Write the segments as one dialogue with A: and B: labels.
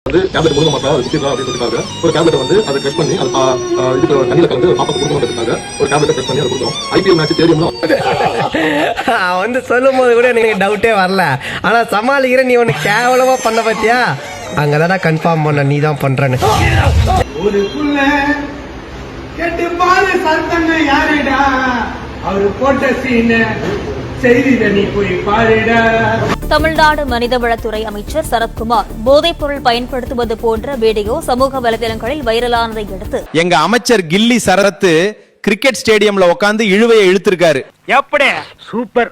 A: வந்து டேப்லெட் கொடுக்க மாட்டா அது குடிக்கலாம் அப்படின்றதுக்காக ஒரு டேப்லெட் வந்து அதை டெஸ்ட் பண்ணி அது இதுக்கு தண்ணியில கலந்து பாப்பாக்கு கொடுக்கணுன்றதுக்காக ஒரு டேப்லெட் டெஸ்ட் பண்ணி அதை கொடுத்தோம். ஐபிஎல் மேட்ச் ஸ்டேடியம்ல
B: வந்து சொல்லும் போது கூட எனக்கு டவுட்டே வரல. ஆனா சமாளிக்கிற நீ ஒன்னு கேவலமா பண்ண பத்தியா, அங்கதானே கன்ஃபார்ம் பண்ண நீ தான் பண்றேன்னு.
C: ஒரு புள்ள கேட்டு பாரு சத்தங்க யாருடா, அவரு போட்ட சீன செய்தியில நீ போய் பாருடா.
D: தமிழ்நாடு மனிதவளத்துறை அமைச்சர் சரத்குமார் போதைப் பொருள் பயன்படுத்துவது போன்ற வீடியோ சமூக வலைதளங்களில் வைரலானதை அடுத்து
E: எங்க அமைச்சர் கில்லி சரத் கிரிக்கெட் ஸ்டேடியம்ல உட்கார்ந்து இழுவையை இழுத்திருக்காரு.
B: எப்படி சூப்பர்.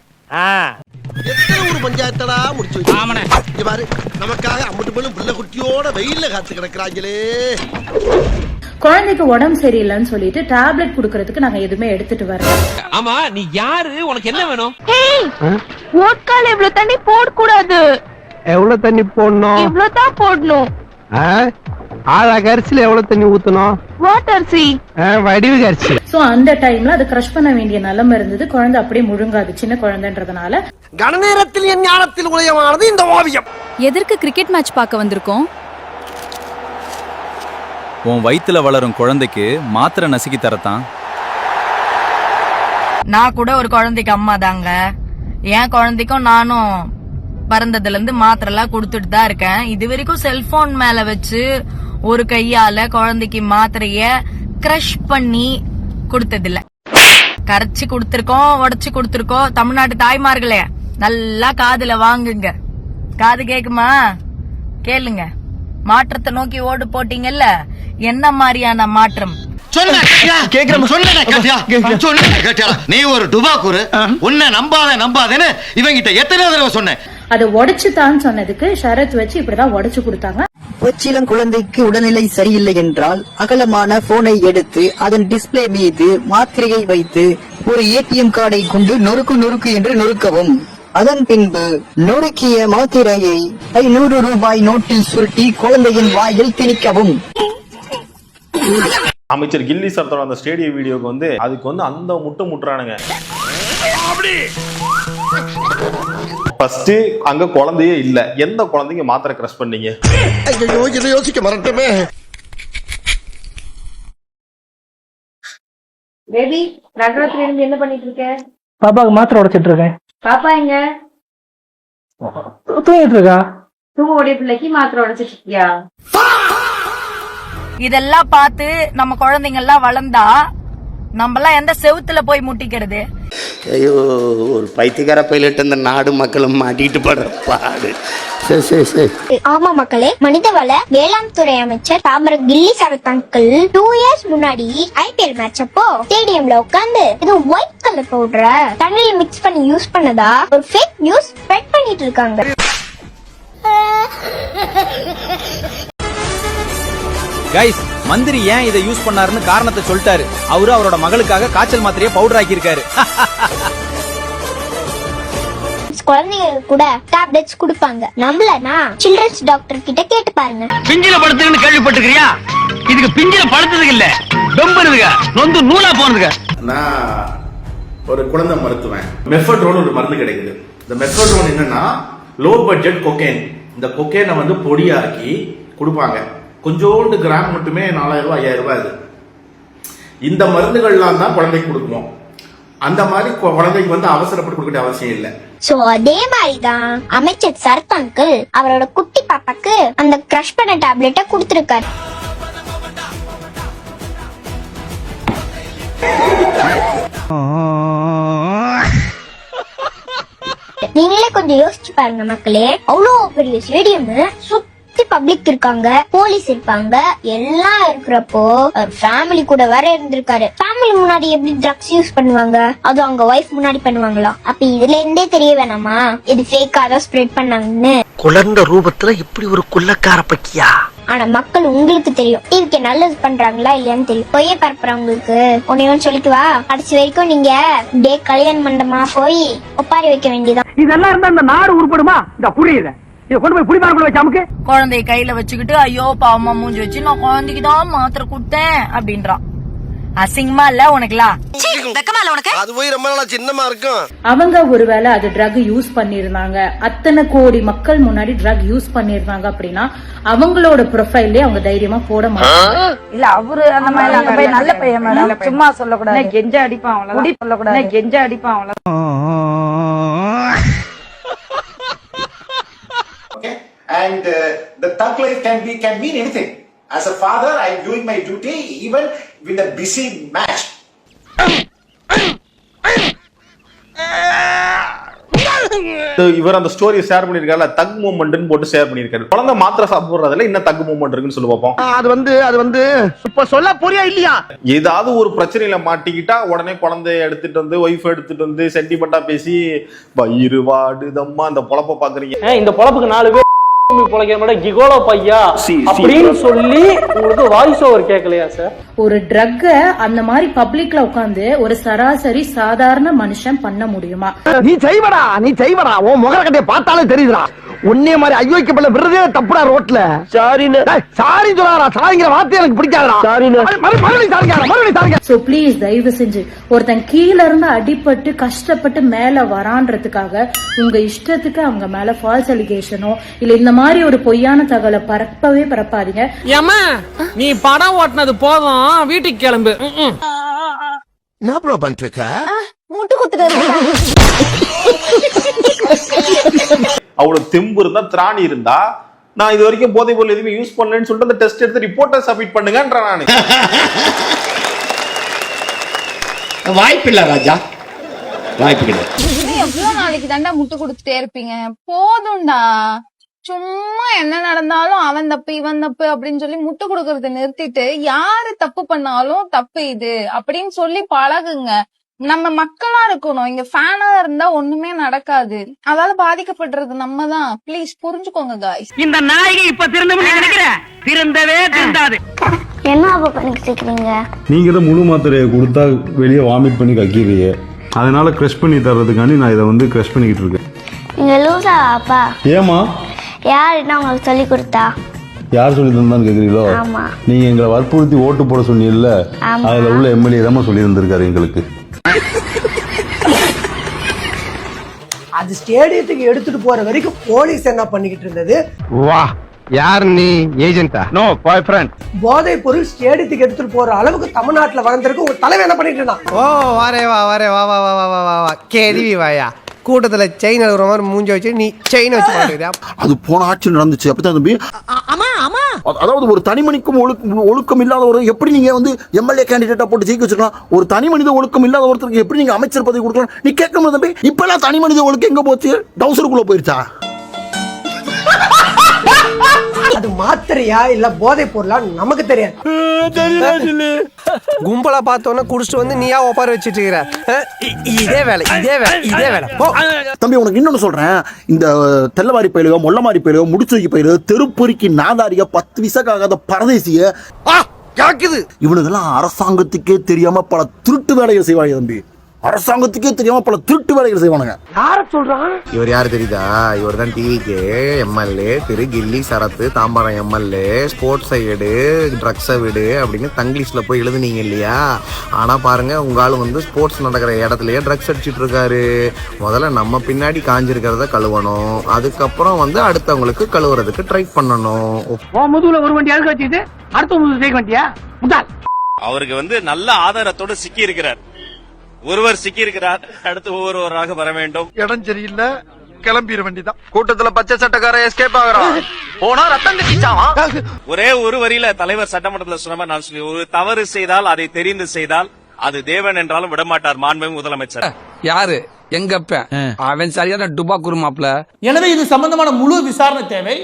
F: எத்தனை ஒரு பஞ்சாயத்தடா முடிச்சு வச்சு பாரு, நமக்காக அம்பட்டு பெண்ணும் பிள்ளை குட்டியோட வெயில்ல காத்து கிடக்குறாங்களே.
G: குழந்தைக்கு உடம்பு சரியில்லைன்னு சொல்லிட்டு டேப்லெட் குடுக்கறதுக்கு நாங்க எதுவுமே எடுத்துட்டு வரல.
H: ஆமா நீ யாரு, உனக்கு என்ன வேணும்?
I: ஓட்கால இவ்வளவு தண்ணி போடக்கூடாது.
B: எவ்வளவு தண்ணி போடணும்?
I: இவ்வளவுதான் போடணும்.
B: ஆழாக அரிசியில எவ்வளவு தண்ணி ஊத்தணும்?
I: வாட்டர் சி
B: வடிவு அரிசி.
G: சோ அந்த டைம்ல அது கிரஷ் பண்ண வேண்டிய நிலைமை இருந்தது. குழந்தை அப்படியே முழுங்காது, சின்ன குழந்தைன்றதுனால.
F: கணநேரத்தில் என் ஞானத்தில் உலயமானது இந்த ஓவியம்.
J: எதற்கு கிரிக்கெட் மேட்ச் பார்க்க வந்திருக்கோம்?
E: உன் வயித்துல வளரும் குழந்தைக்கு மாத்திரை நசுக்கி தரத்தான்.
I: நான் கூட ஒரு குழந்தைக்கு அம்மா தாங்க. என் குழந்தைக்கும் நானும் பிறந்ததுல இருந்து மாத்திரை எல்லாம் கொடுத்துட்டு தான் இருக்கேன். இது வரைக்கும் செல்போன் மேல வச்சு ஒரு கையால குழந்தைக்கு மாத்திரைய கிரஷ் பண்ணி கொடுத்ததில்ல. கரைச்சி கொடுத்திருக்கோம், உடைச்சு கொடுத்திருக்கோம். தமிழ்நாட்டு தாய்மார்களே நல்லா காதுல வாங்குங்க. காது கேக்குமா? கேளுங்க. மாற்றத்தை நோக்கி ஓடு போட்டீங்கல்ல, என்ன மாதிரியான மாற்றம்?
F: நீ ஒரு டுபாக்கூரு, உன்னை நம்பாதேன்னு இவங்கிட்ட எத்தனை தடவை சொன்னேன்.
G: அதை உடைச்சுதான் சொன்னதுக்கு ஷரத் வச்சு இப்படிதான் உடைச்சு கொடுத்தாங்க.
K: ஒச்சிலம் குழந்தைக்கு உடல்நிலை சரியில்லை என்றால் அகலமான போனை எடுத்து அதன் டிஸ்பிளே மீது மாத்திரையை வைத்து ஒரு ஏடிஎம் கார்டை கொண்டு நொறுக்கு என்று நொறுக்கவும். அதன் பின்பு நொறுக்கிய மாத்திரையை 500 ரூபாய் நோட்டில் சுருட்டி குழந்தையின் வாயில் திணிக்கவும்.
L: அமைச்சர் கில்லி சரத்தோட அந்த ஸ்டேடிய வீடியோக்கு வந்து அதுக்கு வந்து அந்த முட்டுறானுங்க. ஃபர்ஸ்ட் அங்க குழந்தையே இல்ல, எந்த குழந்தைங்க மாத்திரை கிரஷ் பண்ணீங்க?
F: ஐயோ இதை யோசிக்க மறந்துட்டமே.
I: பேபி, நகரத்துல இருந்து என்ன பண்ணிட்டு இருக்க?
B: பாப்பாக்கு மாத்திரை உடைச்சிட்டு இருக்கேன்.
I: பாப்பா எங்க?
B: தூங்கிட்டு இருக்கா?
I: தூங்கக்கூடிய பிள்ளைக்கு மாத்திரை உடைச்சிட்டு இருக்கியா? இதெல்லாம் பார்த்து நம்ம குழந்தைங்க எல்லாம் வளர்ந்தா நம்மலாம் எந்த செவுத்துல போய் முட்டிக்கிறது?
F: ஐயோ, ஒரு பைத்தியக்கார பைலட் இந்த நாடு மக்களும் மாட்டிட்டு படுற பாடு.
M: ஆமா மக்களே, மனிதவள வேளாண் துறை அமைச்சர் தாமர கில்லி சரத் அங்கிள் 2 இயர்ஸ் முன்னாடி ஐபிஎல் மேட்ச் அப்போ ஸ்டேடியம்ல உட்கார்ந்து இது ஒயிட் கலர் பவுடர தண்ணியில மிக்ஸ் பண்ணி யூஸ் பண்ணதா ஒரு ஃபேக் நியூஸ் ஸ்ப்ரெட் பண்ணிட்டு இருக்காங்க.
E: கைஸ், மந்திரி ஏன் இதை யூஸ் பண்ணாருன்னு காரணத்தை சொல்லிட்டாரு. அவரு அவரோட மகளுக்காக காய்ச்சல் மாத்திரையை பவுடர் ஆக்கி இருக்காரு.
M: குழந்தைங்களுக்கு கூட டேப்லெட்ஸ் கொடுப்பாங்க. நம்மளனா சில்ட்ரன்ஸ் டாக்டர் கிட்ட கேட்டு பாருங்க.
H: பிஞ்சில படுத்துன்னு கேள்விப்பட்டிருக்கியா? இதுக்கு பிஞ்சில படுத்ததுக்கு இல்ல, டொம்புறதுங்க, நொந்து நூலா போனதுங்க.
L: நான் ஒரு குழந்தை மருத்துவன். மெஃபட்ரோன் ஒரு மருந்து கிடைக்குது. இந்த மெஃபட்ரோன் என்னன்னா லோ பட்ஜெட் கொக்கேன். இந்த கொக்கேனை வந்து பொடியாக்கி கொடுப்பாங்க. கொஞ்சோண்டு கிராம் மட்டுமே 4000 ரூபாய் 5000 ரூபாய். இந்த மருந்துகள்லாம் தான் குழந்தைக்கு கொடுக்கணும். அந்த மாதிரி குழந்தைக்கு வந்து அவசரப்பட்டு கொடுக்க வேண்டிய அவசியம் இல்லை.
M: சோ அதே மாதிரிதான் அமைச்சர் சரத் அங்கிள் அவரோட குட்டி பாப்பாக்கு அந்த கிரஷ் பண்ண டேப்லெட்ட கொடுத்திருக்காரு. நீங்களே கொஞ்சம் யோசிச்சு பாருங்க மக்களே. அவ்வளோ பெரிய ஸ்டேடியம், சுத்தி பப்ளிக் இருக்காங்க, போலீஸ் இருப்பாங்க, எல்லாம் இருக்கிறப்போ ஃபேமிலி கூட வேற இருந்திருக்காரு. ஃபேமிலி முன்னாடி எப்படி ட்ரக்ஸ் யூஸ் பண்ணுவாங்க? அது அவங்க வைஃப் முன்னாடி பண்ணுவாங்களா? அப்ப இதுல இருந்தே தெரிய வேணாமா இது ஃபேக்கா தான் ஸ்ப்ரெட் பண்ணாங்கன்னு?
F: குழந்தை ரூபத்துல இப்படி ஒரு குள்ளக்கார பக்கியா?
M: ஆனா மக்கள் உங்களுக்கு தெரியும், டிவிக்கு நல்லது பண்றாங்களா இல்லையான்னு தெரியும். பொய்ய பரப்புறவங்களுக்கு ஒன்னு சொல்லிக்குவா, கடைசி வரைக்கும் நீங்க டே கல்யாண மண்டமா போய் ஒப்பாரி வைக்க வேண்டியதான்.
B: இதெல்லாம் இருந்தா இந்த நாடு உருப்படுமா? இந்த புரியுது. இத கொண்டு போய் புடிமாரக்குள்ள வச்சு அமுக்கு.
I: குழந்தைய கையில வச்சுக்கிட்டு ஐயோ பாவமா மூஞ்சி வச்சு நான் குழந்தைக்கு தான் மாத்திரை கொடுத்தேன் அப்படின்றான். அசிங்கமா இல்ல உனக்குலாம்?
F: அது போய் ரொம்ப நாளா சின்னமா இருக்கும்.
G: அவங்க ஒருவேளை அது ட்ரக் யூஸ் பண்ணிருந்தாங்க, அத்தனை கோடி மக்கள் முன்னாடி ட்ரக் யூஸ் பண்ணிருந்தாங்க அப்படின்னா அவங்களோட ப்ரொஃபைல்லே அவங்க தைரியமா போட மாட்டாங்க.
I: இல்ல அவரு அந்த மாதிரி நல்ல பையன் மேடம், சும்மா சொல்லக்கூடாது. கெஞ்ச அடிப்பான் அவ்வளவு, சொல்லக்கூடாது. கெஞ்ச அடிப்பான் அவ்வளவு.
N: And the thug life can mean anything. As a father, I am doing my duty even with a busy match.
L: இவர் அந்த ஸ்டோரியை ஷேர் பண்ணிருக்காரு, தக் மூமெண்ட்னு போட்டு ஷேர் பண்ணிருக்காரு. குழந்தை மாத்திரை சாப்பிடுறதுல என்ன தக் மூமெண்ட் இருக்குன்னு சொல்லி பார்ப்போம்.
F: அது வந்து இப்ப சொல்ல புரியா இல்லையா?
L: ஏதாவது ஒரு பிரச்சனையில மாட்டிக்கிட்டா உடனே குழந்தைய எடுத்துட்டு வந்து, ஒய்ஃப் எடுத்துட்டு வந்து சென்டிமெண்டா பேசி வயிறு வாடுதம்மா அந்த பொழப்ப பாக்குறீங்க.
H: இந்த பொழப்புக்கு 4 பேர் கிகோலோ பையா அப்படின்னு சொல்லி உங்களுக்கு வாய்ஸ் ஓவர் கேட்கலையா சார்?
G: ஒரு ட்ரக்க அந்த மாதிரி பப்ளிக்ல உட்கார்ந்து ஒரு சராசரி சாதாரண மனுஷன் பண்ண முடியுமா?
F: நீ செய்வடா உன் முகர கட்டைய பார்த்தாலே தெரியுதுடா. உன்னே மாதிரி ஐயோக்கப்பட விடுறதே தப்புடா ரோட்ல. சாரின்னு சொல்லாரா, சாரிங்கிற வார்த்தை எனக்கு பிடிக்காதடா.
G: சோ ப்ளீஸ் தயவு செஞ்சு ஒருத்தன் கீழ இருந்து அடிபட்டு கஷ்டப்பட்டு மேல வரான்றதுக்காக உங்க இஷ்டத்துக்கு அவங்க மேல ஃபால்ஸ் அலிகேஷனோ இல்ல இந்த மாதிரி ஒரு பொய்யான தகவலை பரப்பாதீங்க.
H: ஏமா நீ படம் ஓட்டுனது போதும், வீட்டுக்கு கிளம்பு.
F: என்ன ப்ரோ பண்ணிட்டு இருக்க?
M: முட்டு குத்துட்டு
L: அவ்வளவு தெம்பு இருந்தா, திராணி இருந்தா, நான் இது வரைக்கும் போதை பொருள் எதுவுமே யூஸ் பண்ணலன்னு சொல்லிட்டு அந்த டெஸ்ட் எடுத்து ரிப்போர்ட்டை சப்மிட் பண்ணுங்கன்ற. நானு
N: வாய்ப்பில்லை ராஜா, வாய்ப்பு கிடையாது.
I: எவ்வளவு நாளைக்கு தாண்டா முட்டு கொடுத்துட்டே இருப்பீங்க? போதும்டா. சும்மா என்ன நடந்தாலும் அவன் தப்பு இவன் தப்பு அப்படின்னு சொல்லி முட்டு கொடுக்கறத நிறுத்திட்டு யாரு தப்பு பண்ணாலும் தப்பு இது அப்படின்னு சொல்லி பழகுங்க. நம்ம மக்களா இருக்கணும். இங்க ஃபேனா இருந்தா ஒண்ணுமே நடக்காது. அதால பாதிக்கப்படுறது நம்ம தான். ப்ளீஸ் புரிஞ்சுக்கோங்க காய்ஸ்.
H: இந்த நாயகி இப்ப திருந்தவே நினைக்கிற, திருந்தவே திருந்தாது.
M: என்ன அப்ப பண்ணிக்கிறீங்க?
O: நீங்க தான் முழு மாத்திரையை கொடுத்தா வெளியே வாமிட் பண்ணி கக்கிறீங்க. அதனால கிரஷ் பண்ணி தர்றதுக்காண்டி நான் இதை வந்து கிரஷ் பண்ணிக்கிட்டு இருக்கேன்.
M: நீங்க லூசா அப்பா?
O: ஏமா?
M: யார் என்ன உங்களுக்கு சொல்லி கொடுத்தா?
O: யார் சொல்லி தந்தான்னு கேக்குறீங்களோ? நீங்க எங்களை வற்புறுத்தி ஓட்டு போட சொன்னீங்கல்ல, அதுல உள்ள எம்எல்ஏ தான் சொல்லி இருந்திருக்காரு எங்களுக்கு.
C: அது ஸ்டேடியத்துக்கு எடுத்துட்டு போற வரைக்கும் போலீஸ் என்ன பண்ணிக்கிட்டு இருந்தது?
F: வா, யார் நீ? ஏஜென்டா? நோ, பாய் ஃப்ரெண்ட்.
C: போதை பொருள் ஸ்டேடியத்துக்கு எடுத்துட்டு போற அளவுக்கு தமிழ்நாட்டுல வளர்ந்திருக்கு. உங்க தலைவர் என்ன பண்ணிட்டு இருந்தான்?
B: ஓ வாரே வா கேள்வி வாயா. கூட்டத்துல செயின் அழுகுற மாதிரி மூஞ்சி வச்சு நீ செயின் வச்சு மாட்டேங்கிறியா?
F: அது போன ஆட்சி நடந்துச்சு. அப்படித்தான் தம்பி. அதாவது ஒரு தனி மனிதனுக்கும் ஒழுக்கம் இல்லாத ஒரு எப்படி நீங்க வந்து எம்எல்ஏ கேண்டிடேட்டா போட்டு ஜெயிக்க வச்சுக்கலாம்? ஒரு தனி மனித ஒழுக்கம் இல்லாத ஒருத்தருக்கு எப்படி நீங்க அமைச்சர் பதவி கொடுக்கலாம்? நீ கேட்க முடியாது தம்பி. இப்ப எல்லாம் தனி மனித ஒழுக்கம் எங்க போச்சு? டவுசருக்குள்ள போயிருச்சா?
C: அது மாத்திரையா இல்ல போதை பொருளா நமக்கு தெரியாது.
B: கும்பலா பார்த்தோன்னா குடிச்சிட்டு வந்து நீயா ஒப்பார வச்சிட்டு இருக்கிற. இதே வேலை
F: தம்பி. உனக்கு இன்னொன்னு சொல்றேன். இந்த தெல்லவாரி பயிலுக, மொல்லமாரி பயிலுக, முடிச்சுக்கி பயிலுக, தெருப்பொறிக்கு நாதாரிய, 10 விசக்காகாத பரதேசிய இவனுக்கெல்லாம் அரசாங்கத்துக்கே தெரியாம பல திருட்டு வேலைகள் செய்வாங்க தம்பி. அரசாங்கத்துக்கே தெரியாம பல திருட்டு வேலைகள் செய்வானுங்க.
C: யார சொல்றான்?
F: இவர் யாரு தெரியுதா? இவர் தான் டிவிக்கு எம்எல்ஏ திரு கில்லி சரத்து தாம்பரம் எம்எல்ஏ. ஸ்போர்ட்ஸ் சைடு ட்ரக்ஸை விடு அப்படின்னு தங்கிலீஷ்ல போய் எழுதுனீங்க இல்லையா? ஆனா பாருங்க, உங்க ஆளு வந்து ஸ்போர்ட்ஸ் நடக்கிற இடத்துலயே ட்ரக்ஸ் அடிச்சிட்டு இருக்காரு. முதல்ல நம்ம பின்னாடி காஞ்சிருக்கிறத கழுவணும், அதுக்கப்புறம் வந்து அடுத்தவங்களுக்கு கழுவுறதுக்கு ட்ரை பண்ணணும்.
H: முதுகுல ஒரு வண்டி அழுக்க வச்சுட்டு அடுத்த முதுகு சேர்க்க வண்டியா?
E: அவருக்கு வந்து நல்ல ஆதாரத்தோட சிக்கி இருக்கிறார். ஒருவர் சிக்கி இருக்கிறார், அடுத்து ஒவ்வொருவராக வர வேண்டும்.
F: இடம் சரியில்லை, கிளம்பிட வேண்டிதான். கூட்டத்துல பச்சை சட்டக்கார எஸ்கேப் ஆகுறான். போனா ரத்தம் கட்டிச்சான்.
E: ஒரே ஒரு வரியில தலைவர் சட்டமன்றத்தில் சொன்ன மாதிரி நான் சொல்லி, ஒரு தவறு செய்தால் அதை தெரிந்து செய்தால் அது தேவன் என்றாலும் விடமாட்டார் மாண்புமிகு முதலமைச்சர்.
H: யாரு? எங்கப்ப அவன் சரியான டுபா குருமாப்ல.
C: எனவே இது சம்பந்தமான முழு விசாரணை தேவை.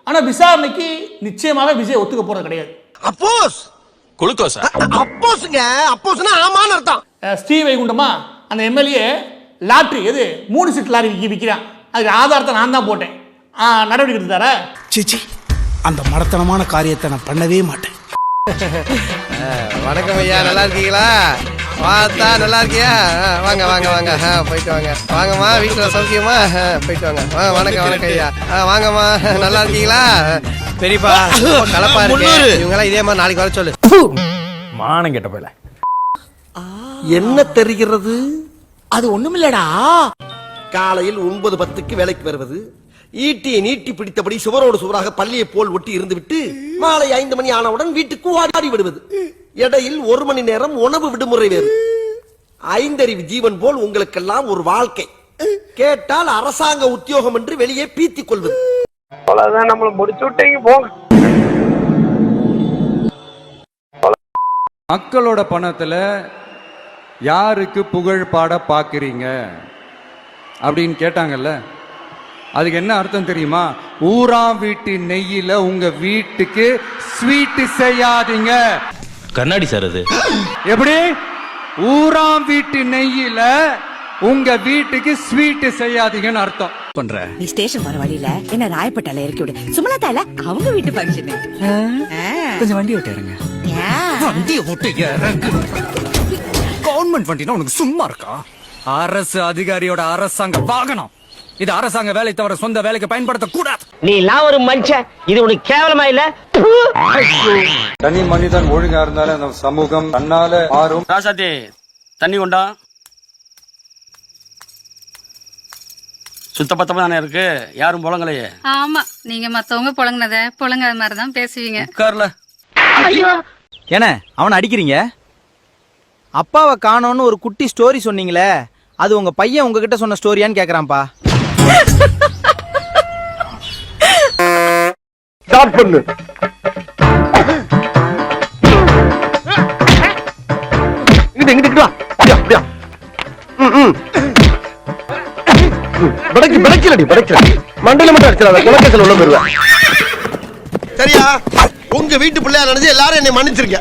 C: ஆனா விசாரணைக்கு நிச்சயமாக விஜய் ஒத்துக்க போறது கிடையாது.
F: அப்போஸ் குளுக்கோஸ் அப்போஸ்ங்க. அப்போஸ்னா ஆமான்னு அர்த்தம்.
C: ஸ்ரீ வைகுண்டமா அந்த எம்எல்ஏ லாட்ரி எது 3 சீட் லாரி விற்கிறான். அதுக்கு ஆதாரத்தை நான் தான் போட்டேன். நடவடிக்கை எடுத்தாரா?
H: சிச்சி, அந்த மடத்தனமான காரியத்தை நான் பண்ணவே மாட்டேன்.
B: வணக்கம் ஐயா, நல்லா இருக்கீங்களா? பார்த்தா நல்லா இருக்கியா? வாங்க போயிட்டு வாங்கம்மா. வீட்டுல சௌக்கியமா? போயிட்டு வாங்க. வணக்கம் ஐயா. வாங்கம்மா, நல்லா இருக்கீங்களா? பெரியப்பா கலப்பா இருக்கு. இவங்க எல்லாம் இதே மாதிரி நாளைக்கு வர சொல்லு.
E: மானம் கெட்ட போயில
B: என்ன தெரிகிறது?
P: அது ஒண்ணுமில்லடா.
B: காலையில் 9:10 வேலைக்கு வருவது, ஈட்டியை நீட்டி பிடித்தபடி சுவரோடு சுவராக பள்ளியை போல் ஒட்டி இருந்துவிட்டு மாலை 5 மணி ஆனவுடன் வீட்டுக்கு ஓடி விடுவது. இடையில் 1 மணி நேரம் உணவு விடுமுறை வேறு. 5 அறிவு ஜீவன் போல் உங்களுக்கெல்லாம் ஒரு வாழ்க்கை. கேட்டால் அரசாங்க உத்தியோகம் என்று வெளியே பீத்திக் கொள்வது.
H: அவ்வளவுதான், நம்மள முடிச்சு விட்டீங்க போங்க.
Q: மக்களோட பணத்துல யாருக்கு புகழ் பாட பாக்குறீங்க அப்படின்னு கேட்டாங்கல்ல, அதுக்கு என்ன அர்த்தம் தெரியுமா? ஊராம் வீட்டு நெய்யில உங்க வீட்டுக்கு ஸ்வீட் செய்யாதீங்க.
R: கண்ணாடி சார் அது
Q: எப்படி? ஊராம் வீட்டு நெய்யில உங்க வீட்டுக்கு ஸ்வீட் செய்யாதீங்கன்னு அர்த்தம் பண்ற.
P: நீ ஸ்டேஷன் வர வழியில என்ன ராயப்பட்டால இறக்கி விடு. சுமலதால அவங்க வீட்டு ஃபங்க்ஷன்.
Q: கொஞ்சம் வண்டி விட்டு இறங்க. வண்டியை விட்டு இறங்கு. கவர்மெண்ட் வண்டினா உனக்கு சும்மா இருக்கா? அரசு அதிகாரியோட அரசாங்க வாகனம் இது. அரசாங்க வேலை தவிர சொந்த வேலைக்கு பயன்படுத்த கூடாது.
H: நீ எல்லாம் ஒரு மனுஷன், இது உனக்கு கேவலமா இல்ல?
Q: தனி மனிதன் ஒழுங்கா இருந்தாலும் அந்த சமூகம் தன்னால மாறும்.
R: ராசாத்தி தண்ணி கொண்டா. சுத்தபத்தமா தானே இருக்கு, யாரும் புலங்கலையே.
J: ஆமா, நீங்க மத்தவங்க புலங்கினத புலங்காத மாதிரி தான் பேசுவீங்க.
R: உட்கார்ல.
P: என்ன அவனை அடிக்கிறீங்க? அப்பாவை காணோன்னு ஒரு குட்டி ஸ்டோரி சொன்னீங்களே, அது உங்க பையன் உங்ககிட்ட சொன்ன ஸ்டோரியான்னு கேக்குறான்ப்பா.
B: ஸ்டார்ட் பண்ணு. இங்கிட்டு வா. அப்படியா? படைக்கலடி. மண்டையில மட்டும் அடிச்சிடாத, குலக்கேசல் உள்ள போயிருவேன். சரியா? உங்க வீட்டு பிள்ளையா நினைச்சு எல்லாரும் என்னை மன்னிச்சிருக்க.